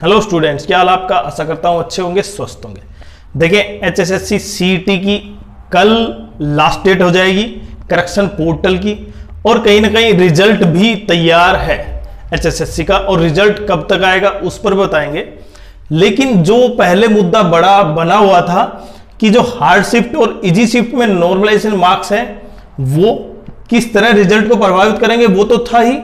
Hello students, क्या हाल आपका। आशा करता हूं अच्छे होंगे, स्वस्थ होंगे। देखिए एचएसएससी सीईटी की कल लास्ट डेट हो जाएगी करेक्शन पोर्टल की, और कहीं ना कहीं रिजल्ट भी तैयार है एचएसएससी का, और रिजल्ट कब तक आएगा उस पर बताएंगे। लेकिन जो पहले मुद्दा बड़ा बना हुआ था कि जो हार्ड शिफ्ट और इजी शिफ्ट में नॉर्मलाइजेशन मार्क्स हैं वो किस तरह रिजल्ट को प्रभावित करेंगे वो तो था ही।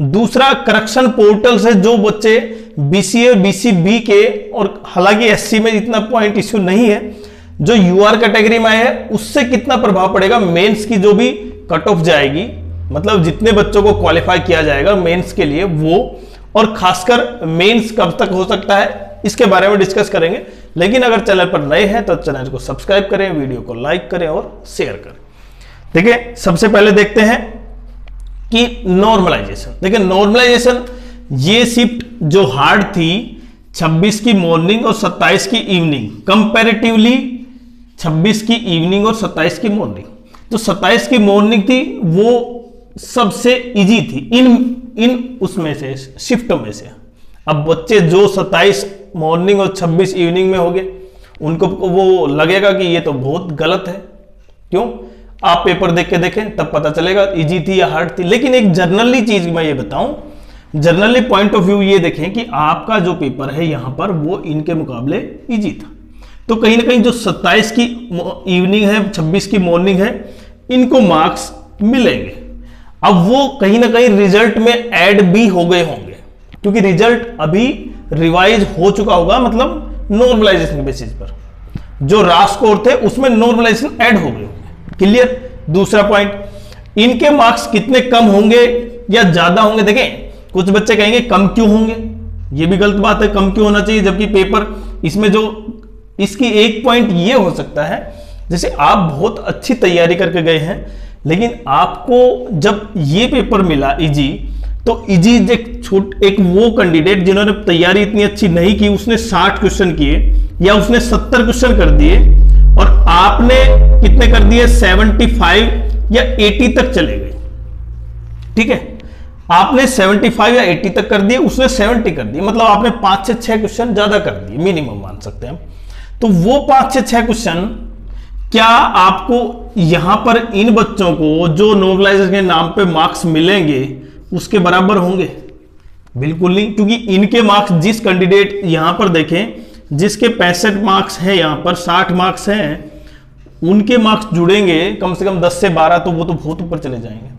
दूसरा, करेक्शन पोर्टल से जो बच्चे बीसीए बीसीबी के, और हालांकि एससी में इतना पॉइंट इश्यू नहीं है, जो यूआर कैटेगरी में है उससे कितना प्रभाव पड़ेगा। मेंस की जो भी कट ऑफ जाएगी, मतलब जितने बच्चों को क्वालिफाई किया जाएगा मेंस के लिए वो, और खासकर मेंस कब तक हो सकता है इसके बारे में डिस्कस करेंगे। लेकिन अगर चैनल पर नए हैं तो चैनल को सब्सक्राइब करें, वीडियो को लाइक करें और शेयर करें। देखिए सबसे पहले देखते हैं कि नॉर्मलाइजेशन। देखिए नॉर्मलाइजेशन, ये शिफ्ट जो हार्ड थी 26 की मॉर्निंग और 27 की इवनिंग, कंपैरेटिवली 26 की इवनिंग और 27 की मॉर्निंग, जो 27 की मॉर्निंग थी वो सबसे इजी थी इन उसमें से शिफ्टों में से। अब बच्चे जो 27 मॉर्निंग और 26 इवनिंग में हो गए उनको वो लगेगा कि ये तो बहुत गलत है। क्यों? आप पेपर देख के देखें तब पता चलेगा इजी थी या हार्ड थी। लेकिन एक जर्नली चीज मैं ये बताऊं, जर्नली पॉइंट ऑफ व्यू ये देखें कि आपका जो पेपर है यहां पर वो इनके मुकाबले इजी था। तो कहीं ना कहीं जो 27 की इवनिंग है 26 की मॉर्निंग है इनको मार्क्स मिलेंगे। अब वो कहीं ना कहीं रिजल्ट में ऐड भी हो गए होंगे, क्योंकि रिजल्ट अभी रिवाइज हो चुका होगा, मतलब नॉर्मलाइजेशन के बेसिस पर जो रा स्कोर थे उसमें नॉर्मलाइजेशन ऐड हो गए होंगे। क्लियर? दूसरा पॉइंट, इनके मार्क्स कितने कम होंगे या ज्यादा होंगे। देखें कुछ बच्चे कहेंगे कम क्यों होंगे, ये भी गलत बात है, कम क्यों होना चाहिए, जबकि पेपर इसमें जो इसकी एक पॉइंट ये हो सकता है, जैसे आप बहुत अच्छी तैयारी करके गए हैं लेकिन आपको जब ये पेपर मिला इजी, तो इजी एक वो कैंडिडेट जिन्होंने तैयारी इतनी अच्छी नहीं की, उसने 60 क्वेश्चन किए या उसने 70 क्वेश्चन कर दिए और आपने कितने कर दिए 75 या 80 तक चले गए। ठीक है, आपने 75 या 80 तक कर दिए, उसने 70 कर दिए, मतलब आपने 5 से 6 क्वेश्चन ज्यादा कर दिए, मिनिमम मान सकते हैं। तो वो 5 से 6 क्वेश्चन क्या आपको यहां पर इन बच्चों को जो नॉर्मलाइजेशन के नाम पे मार्क्स मिलेंगे उसके बराबर होंगे? बिल्कुल नहीं, क्योंकि इनके मार्क्स जिस कैंडिडेट यहां पर देखें जिसके 65 मार्क्स हैं, यहां पर 60 मार्क्स हैं, उनके मार्क्स जुड़ेंगे कम से कम 10 से 12, तो वो तो बहुत ऊपर चले जाएंगे।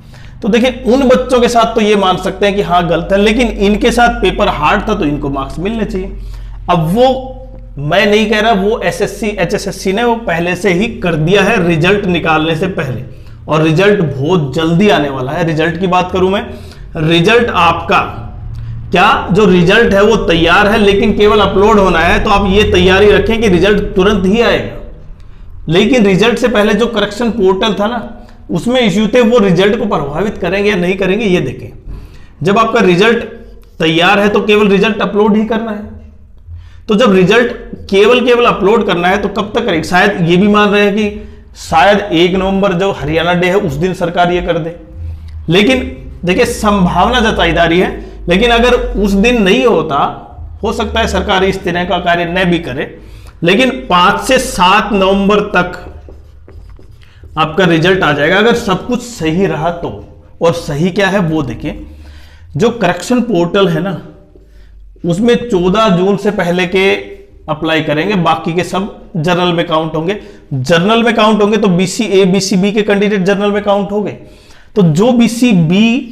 तो देखिए उन बच्चों के साथ तो ये मान सकते हैं कि हाँ गलत है, लेकिन इनके साथ पेपर हार्ड था तो इनको मार्क्स मिलने चाहिए। अब वो मैं नहीं कह रहा, वो एसएससी एचएसएससी ने वो पहले से ही कर दिया है रिजल्ट निकालने से पहले, और रिजल्ट बहुत जल्दी आने वाला है। रिजल्ट की बात करूं मैं, रिजल्ट आपका क्या जो रिजल्ट है वो तैयार है, लेकिन केवल अपलोड होना है। तो आप ये तैयारी रखें कि रिजल्ट तुरंत ही आएगा। लेकिन रिजल्ट से पहले जो करेक्शन पोर्टल था ना उसमें इश्यू थे, वो रिजल्ट को प्रभावित करेंगे या नहीं करेंगे ये देखें। जब आपका रिजल्ट तैयार है तो केवल रिजल्ट अपलोड ही करना है। तो जब रिजल्ट केवल अपलोड करना है तो कब तक करेंगे? शायद ये भी मान रहे हैं कि शायद 1 नवंबर जो हरियाणा डे है उस दिन सरकार ये कर दे। लेकिन देखिए संभावना जताई जा रही है, लेकिन अगर उस दिन नहीं होता, हो सकता है सरकार इस तरह का कार्य न भी करे। लेकिन 5 से 7 नवंबर तक आपका रिजल्ट आ जाएगा अगर सब कुछ सही रहा तो। और सही क्या है वो देखें, जो करेक्शन पोर्टल है ना उसमें 14 जून से पहले के अप्लाई करेंगे, बाकी के सब जर्नल में काउंट होंगे। जर्नल में काउंट होंगे तो बीसीए बीसीबी के कैंडिडेट जर्नल में काउंट हो गए। तो जो बीसीबी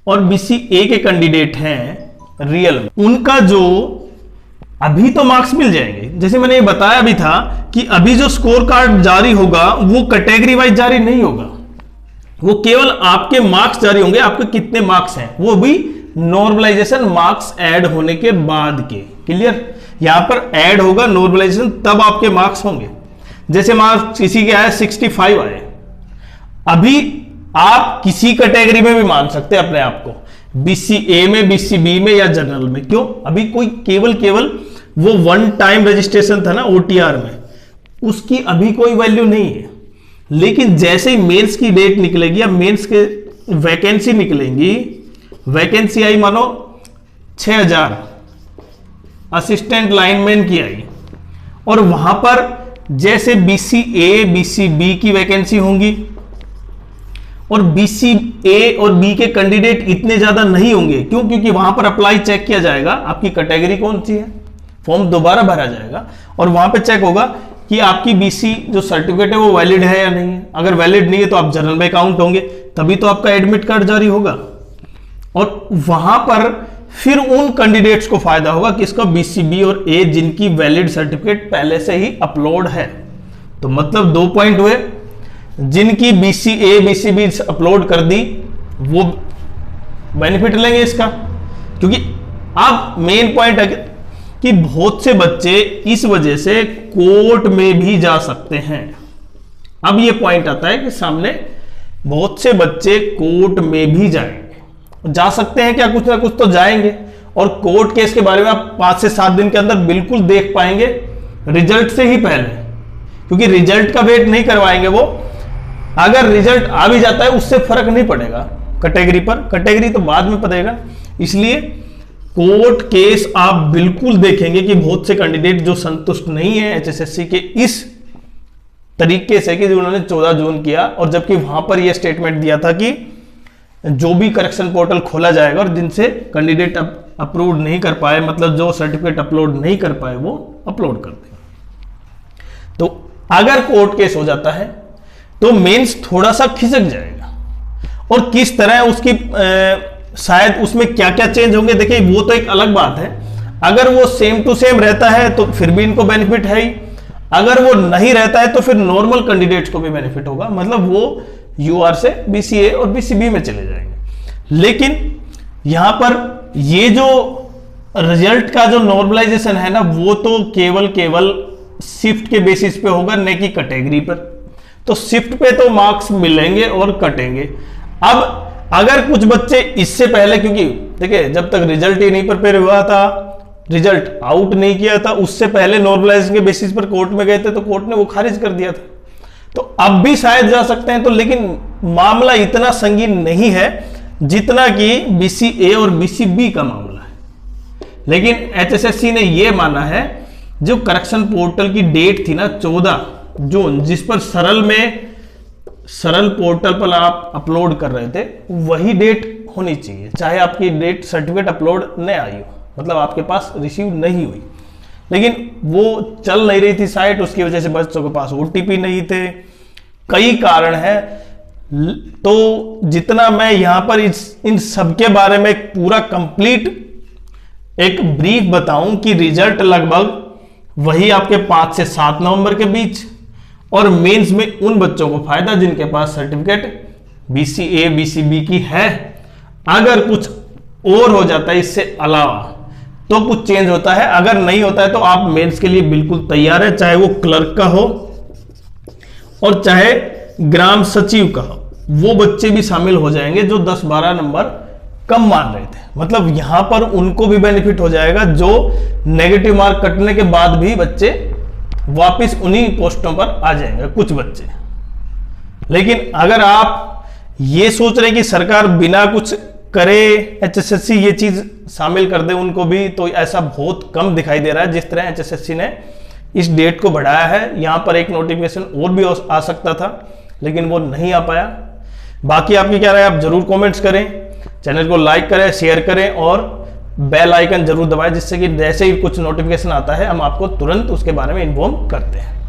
और बीसीए के कैंडिडेट हैं रियल में, उनका जो अभी तो मार्क्स मिल जाएंगे। जैसे मैंने ये बताया भी था कि अभी जो स्कोर कार्ड जारी होगा वो कैटेगरी वाइज जारी नहीं होगा, वो केवल आपके मार्क्स जारी होंगे, आपके कितने मार्क्स हैं, वो भी नॉर्मलाइजेशन मार्क्स ऐड होने के बाद के। क्लियर? यहां पर ऐड होगा नॉर्मलाइजेशन तब आपके मार्क्स होंगे। जैसे मार्क्स किसी के आए 65 आए, अभी आप किसी कैटेगरी में भी मान सकते हैं अपने आप को, बीसीए में, बीसीबी में या जनरल में। क्यों? अभी कोई केवल वो 1 टाइम रजिस्ट्रेशन था ना ओटीआर में, उसकी अभी कोई वैल्यू नहीं है। लेकिन जैसे ही मेंस की डेट निकलेगी या मेंस के वैकेंसी निकलेंगी, वैकेंसी आई मानो 6000, असिस्टेंट लाइनमैन की आई और वहां पर जैसे BCA BCB की वैकेंसी होंगी और BCA और B के कैंडिडेट इतने ज्यादा नहीं होंगे। क्यों? क्योंकि वहां पर अप्लाई चेक किया जाएगा आपकी कैटेगरी कौन सी है, फॉर्म दोबारा भरा जाएगा और वहां पे चेक होगा कि आपकी BC जो सर्टिफिकेट है वो वैलिड है या नहीं है। अगर वैलिड नहीं है तो आप जनरल में काउंट होंगे, तभी तो आपका एडमिट कार्ड जारी होगा। और वहां पर फिर उन कैंडिडेट्स को फायदा होगा किसका, BCB और A जिनकी वैलिड सर्टिफिकेट पहले से ही अपलोड है। तो मतलब 2 पॉइंट हुए, जिनकी BCA BCB अपलोड कर दी वो बेनिफिट लेंगे इसका। क्योंकि अब मेन पॉइंट है कि बहुत से बच्चे इस वजह से कोर्ट में भी जा सकते हैं। अब ये पॉइंट आता है कि सामने बहुत से बच्चे कोर्ट में भी जाएंगे, जा सकते हैं क्या, कुछ ना कुछ तो जाएंगे। और कोर्ट केस के बारे में आप 5 से 7 दिन के अंदर बिल्कुल देख पाएंगे, रिजल्ट से ही पहले, क्योंकि रिजल्ट का वेट नहीं करवाएंगे वो। अगर रिजल्ट आ भी जाता है उससे फर्क नहीं पड़ेगा कैटेगरी पर, कैटेगरी तो बाद में पड़ेगा। इसलिए कोर्ट केस आप बिल्कुल देखेंगे कि बहुत से कैंडिडेट जो संतुष्ट नहीं है HSSC के इस तरीके से कि जो उन्होंने 14 जून किया, और जबकि वहां पर यह स्टेटमेंट दिया था कि जो भी करेक्शन पोर्टल खोला जाएगा और जिनसे कैंडिडेट अप्रूव नहीं कर पाए, मतलब जो सर्टिफिकेट अपलोड नहीं कर पाए वो अपलोड कर दें। तो अगर कोर्ट केस हो जाता है तो मेंस थोड़ा सा खिसक जाएगा। और किस तरह उसकी शायद उसमें क्या क्या चेंज होंगे, देखिए वो तो एक अलग बात है। अगर वो सेम टू सेम रहता है तो फिर भी इनको बेनिफिट है ही, अगर वो नहीं रहता है तो फिर नॉर्मल कैंडिडेट्स को भी बेनिफिट होगा, मतलब वो UR से BCA और BCB में चले जाएंगे। लेकिन यहां पर ये जो रिजल्ट का जो नॉर्मलाइजेशन है ना, वो तो केवल शिफ्ट के बेसिस पे होगा, न कि कैटेगरी पर। तो शिफ्ट पे तो मार्क्स मिलेंगे और कटेंगे। अब अगर कुछ बच्चे इससे पहले, क्योंकि देखिए जब तक रिजल्ट ही नहीं प्रिपेयर हुआ था, रिजल्ट आउट नहीं किया था, उससे पहले नॉर्मलाइजेशन के बेसिस पर कोर्ट में गए थे तो कोर्ट ने वो खारिज कर दिया था। तो अब भी शायद जा सकते हैं, तो लेकिन मामला इतना संगीन नहीं है जितना कि BCA और BCB का मामला है। लेकिन HSSC ने यह माना है, जो करेक्शन पोर्टल की डेट थी ना 14 जून, जिस पर सरल पोर्टल पर आप अपलोड कर रहे थे, वही डेट होनी चाहिए, चाहे आपकी डेट सर्टिफिकेट अपलोड न आई हो, मतलब आपके पास रिसीव नहीं हुई। लेकिन वो चल नहीं रही थी साइट, उसकी वजह से बच्चों के पास OTP नहीं थे, कई कारण हैं। तो जितना मैं यहां पर इन सबके बारे में एक पूरा कंप्लीट एक ब्रीफ बताऊं कि रिजल्ट लगभग वही आपके 5 से 7 नवंबर के बीच, और मेंस में उन बच्चों को फायदा जिनके पास सर्टिफिकेट BCA BCB की है। अगर कुछ और हो जाता है इससे अलावा तो कुछ चेंज होता है, अगर नहीं होता है तो आप मेंस के लिए बिल्कुल तैयार है, चाहे वो क्लर्क का हो और चाहे ग्राम सचिव का हो। वो बच्चे भी शामिल हो जाएंगे जो 10-12 नंबर कम मान रहे थे, मतलब यहां पर उनको भी बेनिफिट हो जाएगा, जो नेगेटिव मार्क कटने के बाद भी बच्चे वापस उन्हीं पोस्टों पर आ जाएंगे कुछ बच्चे। लेकिन अगर आप ये सोच रहे हैं कि सरकार बिना कुछ करे HSSC ये चीज शामिल कर दे उनको भी, तो ऐसा बहुत कम दिखाई दे रहा है। जिस तरह HSSC ने इस डेट को बढ़ाया है, यहां पर एक नोटिफिकेशन और भी आ सकता था, लेकिन वो नहीं आ पाया। बाकी आपकी क्या राय, आप जरूर कमेंट्स करें, चैनल को लाइक करें, शेयर करें और बेल आइकन जरूर दबाएं, जिससे कि जैसे ही कुछ नोटिफिकेशन आता है हम आपको तुरंत उसके बारे में इन्फॉर्म करते हैं।